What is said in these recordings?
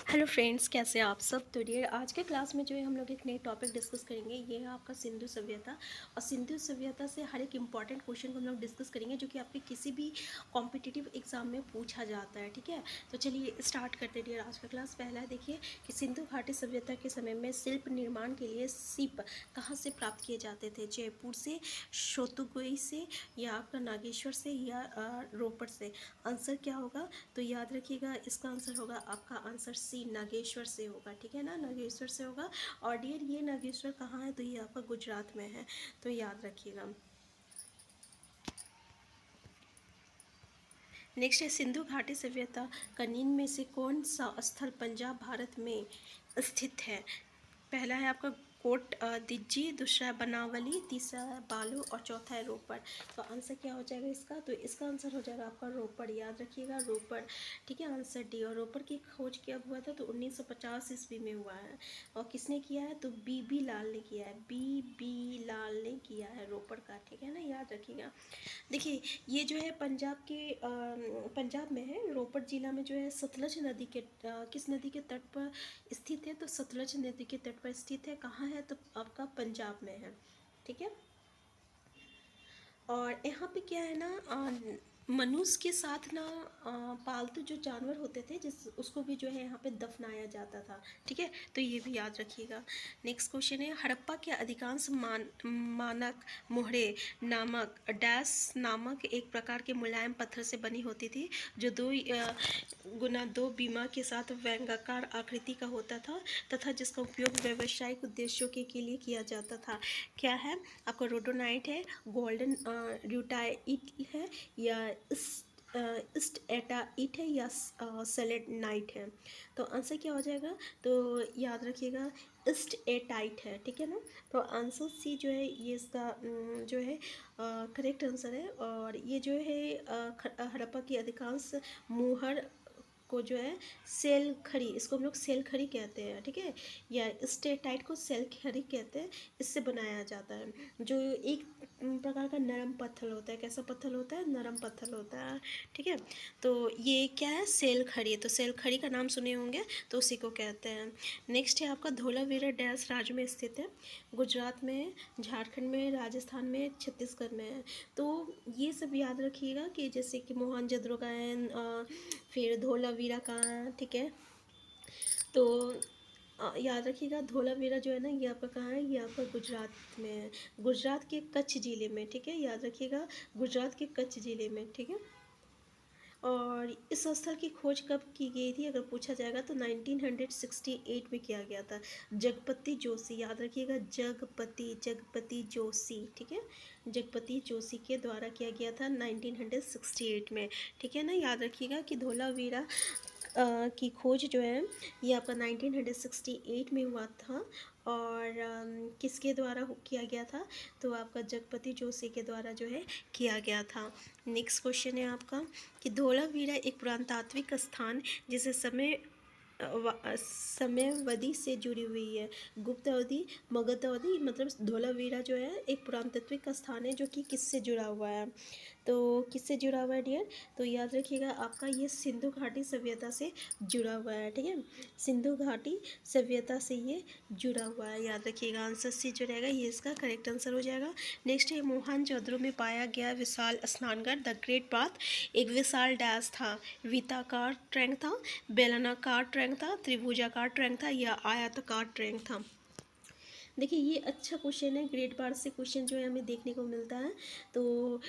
Hello friends, कैसे हैं आप सब। तो डियर, आज के क्लास में जो है हम लोग एक नए टॉपिक डिस्कस करेंगे। ये है आपका सिंधु सभ्यता। और सिंधु सभ्यता से हर एक इंपॉर्टेंट क्वेश्चन को हम लोग डिस्कस करेंगे जो कि आपके किसी भी कॉम्पिटिटिव एग्जाम में पूछा जाता है। ठीक है, तो चलिए स्टार्ट करते हैं डियर आज का क्लास। पहला है, देखिए कि सिंधु घाटी सभ्यता के समय में शिल्प निर्माण के लिए सीप कहाँ से प्राप्त किए जाते थे। जयपुर से, शोतुगुई से, या आपका नागेश्वर से, या रोपड़ से। आंसर क्या होगा, तो याद रखिएगा इसका आंसर होगा आपका आंसर सी, नागेश्वर से होगा। ठीक है ना, नागेश्वर से होगा। और डियर, ये नागेश्वर कहाँ है, तो ये आपका गुजरात में है, तो याद रखिएगा। नेक्स्ट है, सिंधु घाटी सभ्यता का निम्न में से कौन सा स्थल पंजाब भारत में स्थित है। पहला है आपका कोट दिज्जी, दूसरा है बनावली, तीसरा है बालू, और चौथा है रोपड़। तो आंसर क्या हो जाएगा इसका, तो इसका आंसर हो जाएगा आपका रोपड़। याद रखिएगा रोपड़। ठीक है, आंसर डी। और रोपड़ की खोज कब हुआ था, तो 1950 ईस्वी में हुआ है। और किसने किया है, तो बी लाल ने किया है। बी लाल ने किया है रोपड़ का। ठीक है ना, याद रखिएगा। देखिए, ये जो है पंजाब के पंजाब में है, रोपड़ जिला में जो है सतलज नदी के किस नदी के तट पर स्थित है, तो सतलज नदी के तट पर स्थित है। कहाँ है, तो आपका पंजाब में है। ठीक है। और यहाँ पे क्या है ना, मनुष्य के साथ ना पालतू जो जानवर होते थे जिस उसको भी जो है यहाँ पे दफनाया जाता था। ठीक है, तो ये भी याद रखिएगा। नेक्स्ट क्वेश्चन है, हड़प्पा के अधिकांश मानक मोहरे नामक डैश नामक एक प्रकार के मुलायम पत्थर से बनी होती थी, जो 2x2 बीमा के साथ व्यंगाकार आकृति का होता था तथा जिसका उपयोग व्यावसायिक उद्देश्यों के लिए किया जाता था। क्या है आपका, रोडोनाइट है, गोल्डन ड्यूटाइट है, या ईस्ट एटाइट है, या सेलेनाइट है। तो आंसर क्या हो जाएगा, तो याद रखिएगा ईस्ट एटाइट है। ठीक है ना, तो आंसर सी जो है ये इसका जो है करेक्ट आंसर है। और ये जो है हड़प्पा की अधिकांश मुहर को जो है सेल खड़ी, इसको हम लोग सेल खड़ी कहते हैं। ठीक है, या स्टेटाइट को सेल खड़ी कहते हैं। इससे बनाया जाता है, जो एक प्रकार का नरम पत्थर होता है। कैसा पत्थर होता है, नरम पत्थर होता है। ठीक है, तो ये क्या है, सेल खड़ी। तो सेल खड़ी का नाम सुने होंगे, तो उसी को कहते हैं। नेक्स्ट है आपका, धोलावीरा डैश राज्य में स्थित है। गुजरात में है, झारखंड में, राजस्थान में, छत्तीसगढ़ में है। तो ये सब याद रखिएगा कि जैसे कि मोहनजोदड़ो का है, फिर धोलावीरा का है। ठीक है, तो याद रखिएगा धोलावीरा जो है ना, ये आपका कहाँ है, ये आपका गुजरात में है, गुजरात के कच्छ ज़िले में। ठीक है, याद रखिएगा गुजरात के कच्छ ज़िले में। ठीक है, और इस स्थल की खोज कब की गई थी, अगर पूछा जाएगा तो 1968 में किया गया था। जगपति जोशी, याद रखिएगा जगपति जोशी। ठीक है, जगपति जोशी के द्वारा किया गया था 1968 में। ठीक है ना, याद रखिएगा कि धोलावीरा की खोज जो है ये आपका 1968 में हुआ था। और किसके द्वारा किया गया था, तो आपका जगपति जोशी के द्वारा जो है किया गया था। नेक्स्ट क्वेश्चन है आपका कि धोलावीरा एक पुरातात्विक स्थान जिसे समयावधि से जुड़ी हुई है। गुप्त अवधि, मगध अवधि, मतलब धोलावीरा जो है एक पुरातात्विक स्थान है जो कि किससे जुड़ा हुआ है, तो किससे जुड़ा हुआ है डियर, तो याद रखिएगा आपका ये सिंधु घाटी सभ्यता से जुड़ा हुआ है। ठीक है, सिंधु घाटी सभ्यता से ये जुड़ा हुआ है, याद रखिएगा। आंसर सी जो रहेगा ये इसका करेक्ट आंसर हो जाएगा। नेक्स्ट है, मोहनजोदड़ो में पाया गया विशाल स्नानघर द ग्रेट बाथ एक विशाल डैश था। वृत्ताकार ट्रैंक था, बेलनाकार ट्रैंक था, त्रिभुजाकार ट्रैंक था, या आयताकार ट्रैंक था। देखिए, ये अच्छा क्वेश्चन है, ग्रेड बार से क्वेश्चन जो है हमें देखने को मिलता है। तो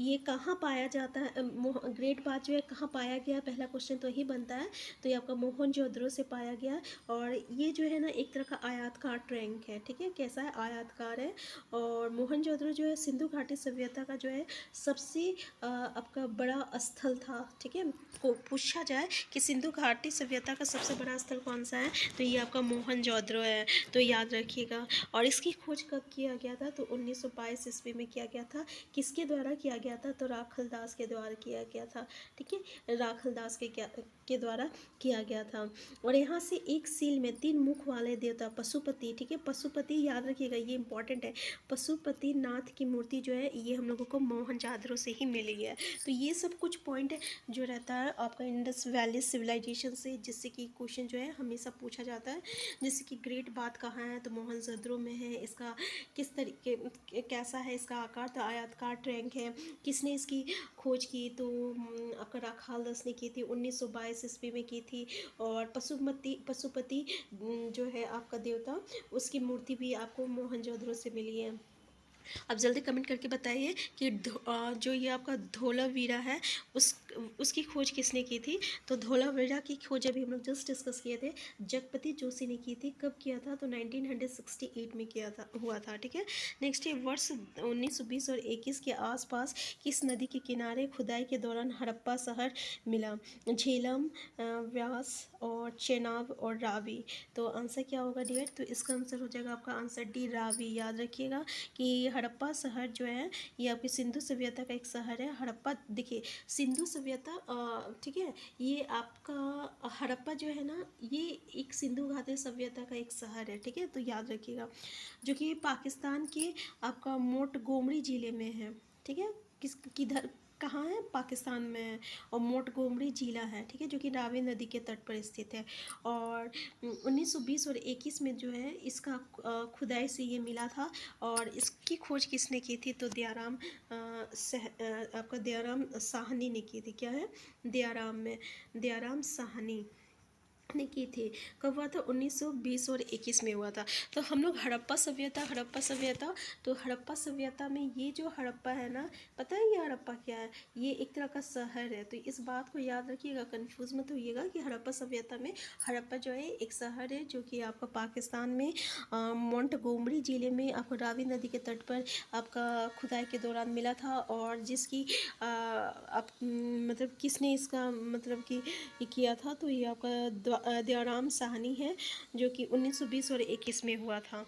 ये कहाँ पाया जाता है, ग्रेड बार जो है कहाँ पाया गया, पहला क्वेश्चन तो यही बनता है। तो ये आपका मोहनजोदड़ो से पाया गया। और ये जो है ना एक तरह का आयताकार ट्रैंक है। ठीक है, कैसा है, आयताकार है। और मोहनजोदड़ो जो है सिंधु घाटी सभ्यता का जो है सबसे आपका बड़ा स्थल था। ठीक है, को पूछा जाए कि सिंधु घाटी सभ्यता का सबसे बड़ा स्थल कौन सा है, तो ये आपका मोहनजोदड़ो है। तो याद रखिएगा और इसकी खोज कब किया गया था? तो 1922 ईस्वी में किया गया था। किसके द्वारा किया गया था? तो राखल दास के द्वारा किया गया था। ठीक है, राखल दास के द्वारा किया गया था। और यहाँ से एक सील में 3 मुख वाले देवता पशुपति, ठीक है, पशुपति याद रखिएगा, ये इंपॉर्टेंट है। पशुपति नाथ की मूर्ति जो है ये हम लोगों को मोहनजादड़ो से ही मिली है। तो ये सब कुछ पॉइंट जो रहता है आपका इंडस वैली सिविलाइजेशन से, जिससे कि क्वेश्चन जो है हमेशा पूछा जाता है। जैसे कि ग्रेट बाथ कहाँ है? तो मोहनजोदड़ो में है। इसका किस तरीके कैसा है इसका आकार? तो आयताकार टैंक है। किसने इसकी खोज की? तो आपका राखाल दास ने की थी, 1922 ईस्वी में की थी। और पशुपति जो है आपका देवता, उसकी मूर्ति भी आपको मोहनजोदड़ो से मिली है। अब जल्दी कमेंट करके बताइए कि जो ये आपका धोलावीरा है उसकी खोज किसने की थी? तो धोलावीरा की खोज अभी हम लोग जस्ट डिस्कस किए थे, जगपति जोशी ने की थी। कब किया था? तो 1968 में हुआ था। ठीक है, नेक्स्ट है वर्ष 1920 और 21 के आसपास किस नदी के किनारे खुदाई के दौरान हड़प्पा शहर मिला? झेलम, व्यास और चेनाब और रावी। तो आंसर क्या होगा डियर? तो इसका आंसर हो जाएगा आपका आंसर डी, रावी। याद रखिएगा कि हड़प्पा शहर जो है ये आपकी सिंधु सभ्यता का एक शहर है। हड़प्पा देखिए सिंधु सभ्यता, ठीक है, ये आपका हड़प्पा जो है ना ये एक सिंधु घाटी सभ्यता का एक शहर है। ठीक है, तो याद रखिएगा, जो कि पाकिस्तान के आपका मोंटगोमरी जिले में है। ठीक है, किधर कहाँ है? पाकिस्तान में है। और मोंटगोमरी जिला है, ठीक है, जो कि रावी नदी के तट पर स्थित है। और 1920 और 21 में जो है इसका खुदाई से ये मिला था। और इसकी खोज किसने की थी? तो आपका दयाराम साहनी ने की थी। क्या है? दयाराम साहनी ने की थी। कब हुआ था? 1920 और 21 में हुआ था। तो हम लोग हड़प्पा सभ्यता, तो हड़प्पा सभ्यता में ये जो हड़प्पा है ना, पता है ये हड़प्पा क्या है? ये एक तरह का शहर है। तो इस बात को याद रखिएगा, कंफ्यूज मत होइएगा कि हड़प्पा सभ्यता में हड़प्पा जो है एक शहर है, जो कि आपका पाकिस्तान में मोंटगोमरी जिले में आपको रावी नदी के तट पर आपका खुदाई के दौरान मिला था। और जिसकी आप मतलब किसने इसका मतलब कि ये किया था? तो ये आपका दयाराम साहनी है, जो कि 1920 और 21 में हुआ था।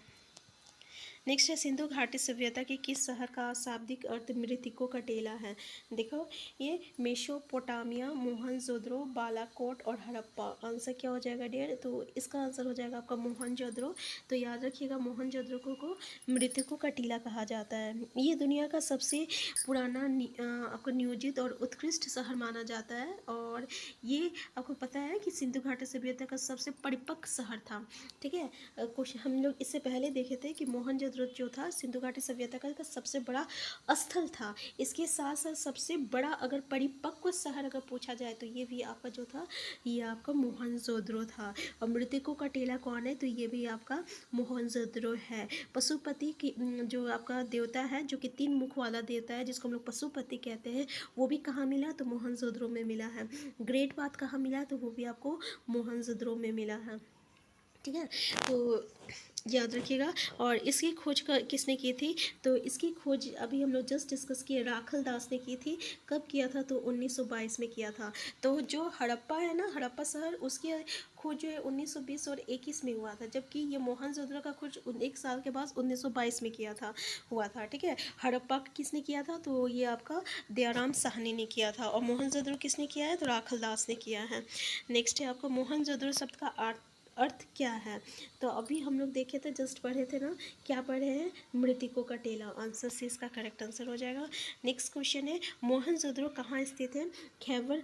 नेक्स्ट है सिंधु घाटी सभ्यता के किस शहर का शाब्दिक अर्थ मृतिको का टेला है? देखो ये मेसोपोटामिया, मोहनजोदड़ो, बालाकोट और हड़प्पा। आंसर क्या हो जाएगा डियर? तो इसका आंसर हो जाएगा आपका मोहनजोदड़ो। तो याद रखिएगा मोहनजोदड़ो को मृतिको का टीला कहा जाता है। ये दुनिया का सबसे पुराना आपको नियोजित और उत्कृष्ट शहर माना जाता है। और ये आपको पता है कि सिंधु घाटी सभ्यता का सबसे परिपक्व शहर था। ठीक है, क्वेश्चन हम लोग इससे पहले देखे थे कि मोहनजोदड़ो जो था सिंधु घाटी सभ्यता का सबसे बड़ा स्थल था। इसके साथ साथ सबसे बड़ा अगर परिपक्व शहर अगर पूछा जाए तो ये भी आपका जो था ये आपका मोहनजोदड़ो था। और मृतकों का टेला कौन है? तो ये भी आपका मोहनजोदड़ो है। पशुपति की जो आपका देवता है, जो कि 3 मुख वाला देवता है, जिसको हम लोग पशुपति कहते हैं, वो भी कहाँ मिला? तो मोहनजोदड़ो में मिला है। ग्रेट बाथ कहाँ मिला? तो वो भी आपको मोहनजोदड़ो में मिला है। ठीक है, तो याद रखिएगा। और इसकी खोज किसने की थी? तो इसकी खोज अभी हम लोग जस्ट डिस्कस किए, राखल दास ने की थी। कब किया था? तो 1922 में किया था। तो जो हड़प्पा है ना, हड़प्पा शहर, उसकी खोज जो है 1920 और 21 में हुआ था, जबकि ये मोहनजोदड़ो का खोज 1 साल के बाद 1922 में हुआ था। ठीक है, हड़प्पा किसने किया था? तो ये आपका दयाराम साहनी ने किया था। और मोहनजोदड़ो किसने किया है? तो राखल दास ने किया है। नेक्स्ट है आपका मोहनजोदड़ो शब्द का अर्थ क्या है? तो अभी हम लोग देखे थे, जस्ट पढ़े थे ना, क्या पढ़े हैं? मृतिकों का टेला। आंसर सी इसका करेक्ट आंसर हो जाएगा। नेक्स्ट क्वेश्चन है मोहनजोदड़ो कहाँ स्थित है? खैबर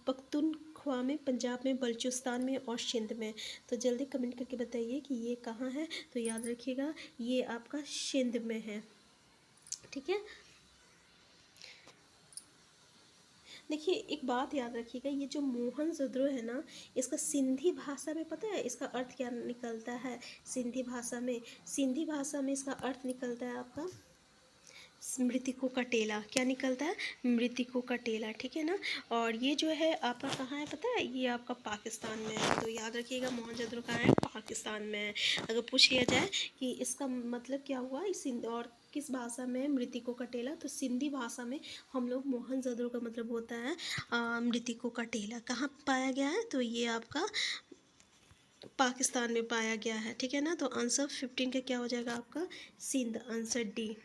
पख्तूनख्वा में, पंजाब में, बलूचिस्तान में और सिंध में। तो जल्दी कमेंट करके बताइए कि ये कहाँ है? तो याद रखिएगा ये आपका सिंध में है। ठीक है, देखिए एक बात याद रखिएगा, ये जो मोहनजोदड़ो है ना, इसका सिंधी भाषा में पता है इसका अर्थ क्या निकलता है? सिंधी भाषा में इसका अर्थ निकलता है आपका मृतिकों का टेला। क्या निकलता है? मृतिकों का टेला। ठीक है ना। और ये जो है आपका कहाँ है पता है? ये आपका पाकिस्तान में है। तो याद रखिएगा मोहनजोदड़ो कहाँ है? पाकिस्तान में है। अगर पूछ लिया जाए कि इसका मतलब क्या हुआ इस और किस भाषा में मृतिकों का टेला, तो सिंधी भाषा में हम लोग मोहनजोदड़ो का मतलब होता है मृतिकों का टेला। कहाँ पाया गया है? तो ये आपका पाकिस्तान में पाया गया है, ठीक है ना। तो आंसर 15 का क्या हो जाएगा आपका, सिंध, आंसर डी।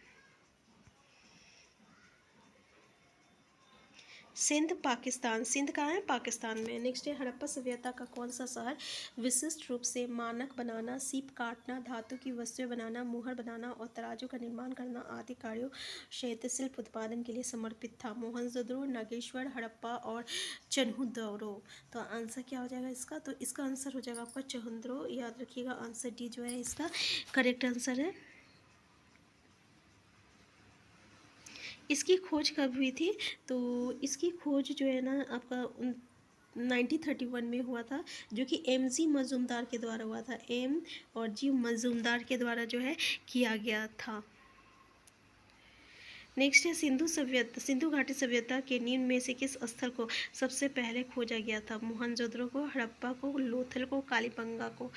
सिंध पाकिस्तान, सिंध कहाँ है, पाकिस्तान में। नेक्स्ट है हड़प्पा सभ्यता का कौन सा शहर विशिष्ट रूप से मानक बनाना, सीप काटना, धातु की वस्तुएं बनाना, मुहर बनाना और तराजू का निर्माण करना आदि कार्यों सहित शिल्प उत्पादन के लिए समर्पित था। मोहनजोदड़ो, नागेश्वर, हड़प्पा और चन्हुदरो। तो आंसर क्या हो जाएगा इसका, तो इसका आंसर हो जाएगा आपका चन्हुदरो, याद रखिएगा। आंसर डी जो है इसका करेक्ट आंसर है। इसकी खोज कब हुई थी, तो इसकी खोज जो है ना आपका 1931 में हुआ था, जो कि एम जी मजूमदार के द्वारा हुआ था। एम और जी मजूमदार के द्वारा जो है किया गया था। नेक्स्ट है सिंधु घाटी सभ्यता के निम्न में से किस स्थल को सबसे पहले खोजा गया था। मोहनजोदड़ो को, हड़प्पा को, लोथल को, कालीबंगा को।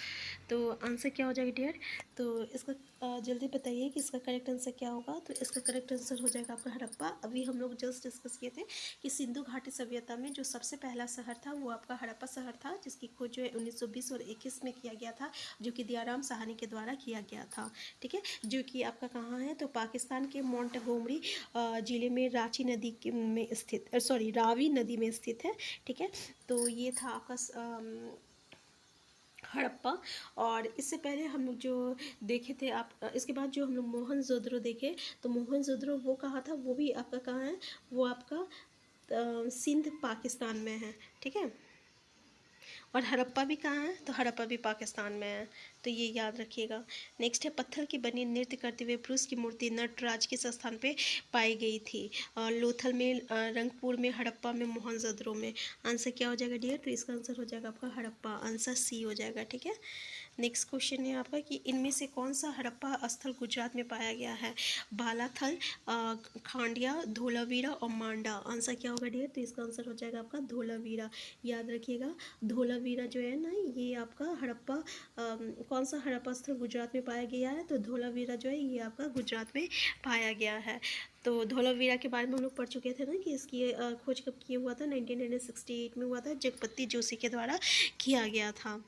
तो आंसर क्या हो जाएगा डियर, तो इसका जल्दी बताइए कि इसका करेक्ट आंसर क्या होगा। तो इसका करेक्ट आंसर हो जाएगा आपका हड़प्पा। अभी हम लोग जस्ट डिस्कस किए थे कि सिंधु घाटी सभ्यता में जो सबसे पहला शहर था वो आपका हड़प्पा शहर था, जिसकी खोज जो है 1920 और 21 में किया गया था, जो कि दयाराम साहनी के द्वारा किया गया था, ठीक है। जो कि आपका कहाँ है, तो पाकिस्तान के मोंटगोमरी जिले में रांची नदी में स्थित, सॉरी रावी नदी में स्थित है, ठीक है। तो ये था आपका हड़प्पा। और इससे पहले हम लोग जो देखे थे आप, इसके बाद जो हम लोग मोहनजोदड़ो देखे, तो मोहनजोदड़ो वो कहाँ था, वो भी आपका कहाँ है, वो आपका सिंध पाकिस्तान में है, ठीक है। और हड़प्पा भी कहाँ है, तो हड़प्पा भी पाकिस्तान में है, तो ये याद रखिएगा। नेक्स्ट है पत्थर की बनी नृत्य करते हुए पुरुष की मूर्ति नटराज किस स्थान पे पाई गई थी। लोथल में, रंगपुर में, हड़प्पा में, मोहनजोदड़ो में। आंसर क्या हो जाएगा डियर, तो इसका आंसर हो जाएगा आपका हड़प्पा, आंसर सी हो जाएगा, ठीक है। नेक्स्ट क्वेश्चन है आपका कि इनमें से कौन सा हड़प्पा स्थल गुजरात में पाया गया है। बालाथल, खांडिया, धोलावीरा और मांडा। आंसर क्या होगा डियर, तो इसका आंसर हो जाएगा आपका धोलावीरा, याद रखिएगा। धोलावीरा जो है ना, ये आपका हड़प्पा कौन सा हड़प्पा स्थल गुजरात में पाया गया है, तो धोलावीरा जो है ये आपका गुजरात में पाया गया है। तो धोलावीरा के बारे में हम लोग पढ़ चुके थे ना कि इसकी खोज कब किया हुआ था, 1968 में हुआ था, जगपति जोशी के द्वारा किया गया था।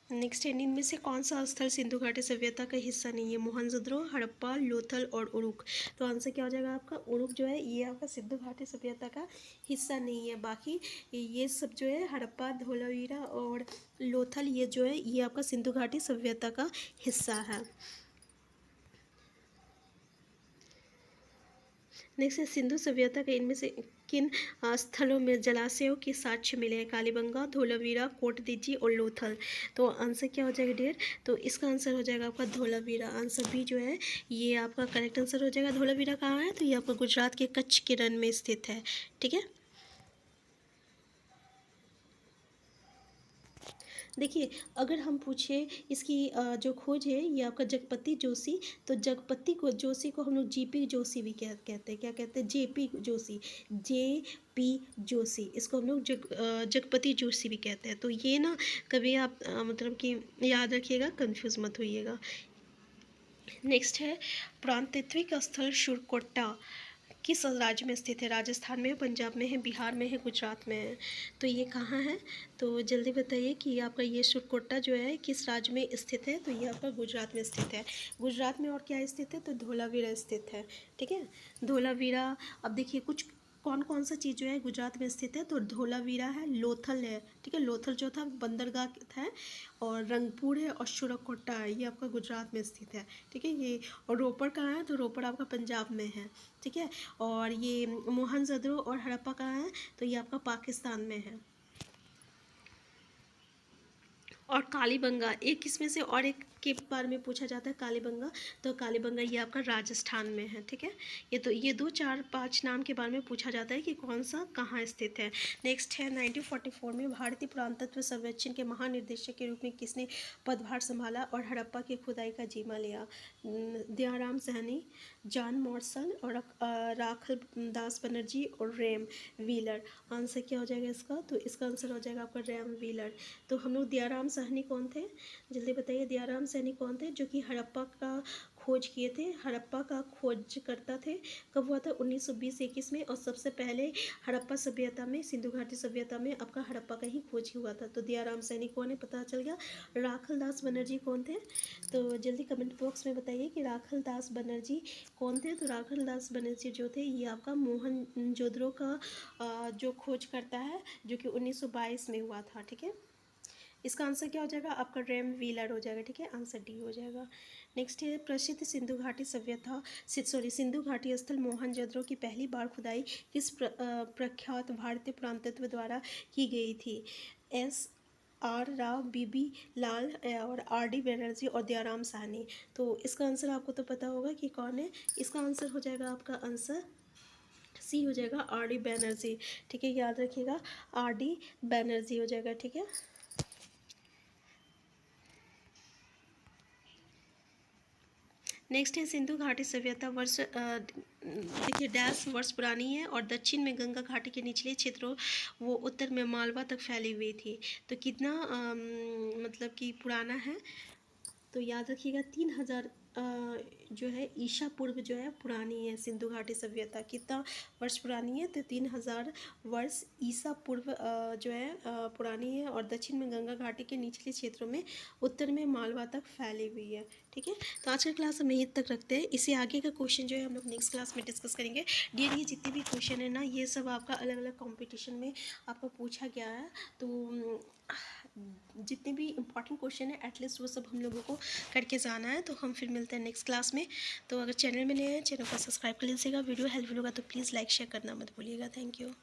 नेक्स्ट है इनमें से कौन सा स्थल सिंधु घाटी सभ्यता का हिस्सा नहीं है। मोहनजोदड़ो, हड़प्पा, लोथल और उरुक। तो आंसर क्या हो जाएगा आपका, उरुक जो है ये आपका सिंधु घाटी सभ्यता का हिस्सा नहीं है। बाकी ये सब जो है हड़प्पा, धोलावीरा और लोथल, ये जो है ये आपका सिंधु घाटी सभ्यता का हिस्सा है। नेक्स्ट है सिंधु सभ्यता के इनमें से किन स्थलों में जलाशयों के साक्ष्य मिले हैं। कालीबंगा, धोलावीरा, कोटदीजी और लोथल। तो आंसर क्या हो जाएगा डियर, तो इसका आंसर हो जाएगा आपका धोलावीरा, आंसर बी जो है ये आपका करेक्ट आंसर हो जाएगा। धोलावीरा कहाँ है, तो ये आपका गुजरात के कच्छ के रण में स्थित है, ठीक है। देखिए अगर हम पूछे इसकी जो खोज है ये आपका जगपति जोशी, तो जगपति को जोशी को हम लोग जीपी जोशी भी कहते हैं, क्या कहते हैं, जेपी जोशी, जेपी जोशी, इसको हम लोग जगपति जोशी भी कहते हैं। तो ये ना कभी आप मतलब कि याद रखिएगा, कंफ्यूज मत होइएगा। नेक्स्ट है प्रांतत्विक स्थल शुरकोट्टा किस राज्य में स्थित है। राजस्थान में है, पंजाब में है, बिहार में है, गुजरात में है। तो ये कहाँ है, तो जल्दी बताइए कि आपका ये शुरकोट्टा जो है किस राज्य में स्थित है। तो ये आपका गुजरात में स्थित है। गुजरात में और क्या स्थित है, तो धोलावीरा स्थित है, ठीक है। धोलावीरा, अब देखिए कुछ कौन कौन सा चीज़ जो है गुजरात में स्थित है, तो धोलावीरा है, लोथल है, ठीक है। लोथल जो था बंदरगाह है, और रंगपुर है और शुरकोट्टा है, ये आपका गुजरात में स्थित है, ठीक है। ये और रोपड़ कहाँ है, तो रोपड़ आपका पंजाब में है, ठीक है। और ये मोहनजोदड़ो और हड़प्पा कहाँ है, तो ये आपका पाकिस्तान में है। और कालीबंगा एक इसमें से और एक के बारे में पूछा जाता है, कालीबंगा, तो कालीबंगा ये आपका राजस्थान में है, ठीक है। ये 2 4 5 नाम के बारे में पूछा जाता है कि कौन सा कहाँ स्थित है। नेक्स्ट है 1944 में भारतीय पुरातत्व सर्वेक्षण के महानिदेशक के रूप में किसने पदभार संभाला और हड़प्पा की खुदाई का जिम्मा लिया। दयाराम साहनी, जॉन मॉर्सन और राखल दास बनर्जी और रैम व्हीलर। आंसर क्या हो जाएगा इसका, तो इसका आंसर हो जाएगा आपका रैम व्हीलर। तो हम लोग दयाराम साहनी कौन थे, जल्दी बताइए, दयाराम साहनी कौन थे, जो कि हड़प्पा का खोज किए थे, हड़प्पा का खोज करता थे, कब हुआ था 1920-21 में। और सबसे पहले हड़प्पा सभ्यता में, सिंधु घाटी सभ्यता में आपका हड़प्पा का ही खोज हुआ था। तो दयाराम सैनी कौन है, पता चल गया। राखल दास बनर्जी कौन थे, तो जल्दी कमेंट बॉक्स में बताइए कि राखल दास बनर्जी कौन थे। तो राखल दास बनर्जी जो थे ये आपका मोहनजोदड़ो का जो खोज करता है, जो कि 1922 में हुआ था। ठीक है, इसका आंसर क्या हो जाएगा आपका, रेम व्हीलर हो जाएगा। ठीक है, आंसर डी हो जाएगा। नेक्स्ट है प्रसिद्ध सिंधु घाटी सभ्यता, सिंधु घाटी स्थल मोहनजोदड़ो की पहली बार खुदाई किस प्रख्यात भारतीय पुरातत्व द्वारा की गई थी। एस आर राव, बीबी लाल और आर डी बनर्जी और दयाराम साहनी। तो इसका आंसर आपको तो पता होगा कि कौन है। इसका आंसर हो जाएगा आपका आंसर सी हो जाएगा, आर डी बनर्जी। ठीक है, याद रखिएगा, आर डी बनर्जी हो जाएगा। ठीक है, नेक्स्ट है सिंधु घाटी सभ्यता वर्ष देखिए डैश वर्ष पुरानी है और दक्षिण में गंगा घाटी के निचले क्षेत्रों वो उत्तर में मालवा तक फैली हुई थी। तो कितना मतलब कि पुराना है, तो याद रखिएगा 3000 जो है ईसा पूर्व जो है पुरानी है सिंधु घाटी सभ्यता। कितना वर्ष पुरानी है, तो 3000 वर्ष ईसा पूर्व जो है पुरानी है और दक्षिण में गंगा घाटी के निचले क्षेत्रों में, उत्तर में मालवा तक फैली हुई है। ठीक है, तो आज का क्लास हम यहीं तक रखते हैं। इससे आगे का क्वेश्चन जो है हम लोग नेक्स्ट क्लास में डिस्कस करेंगे। डियर ये जितने भी क्वेश्चन है ना, ये सब आपका अलग अलग कॉम्पिटिशन में आपको पूछा गया है। तो जितने भी इंपॉर्टेंट क्वेश्चन है एटलीस्ट वो सब हम लोगों को करके जाना है। तो हम फिर मिलते हैं नेक्स्ट क्लास में। तो अगर चैनल में नए हैं, चैनल को सब्सक्राइब कर लीजिएगा। वीडियो हेल्पफुल होगा तो प्लीज़ लाइक शेयर करना मत भूलिएगा। Thank you.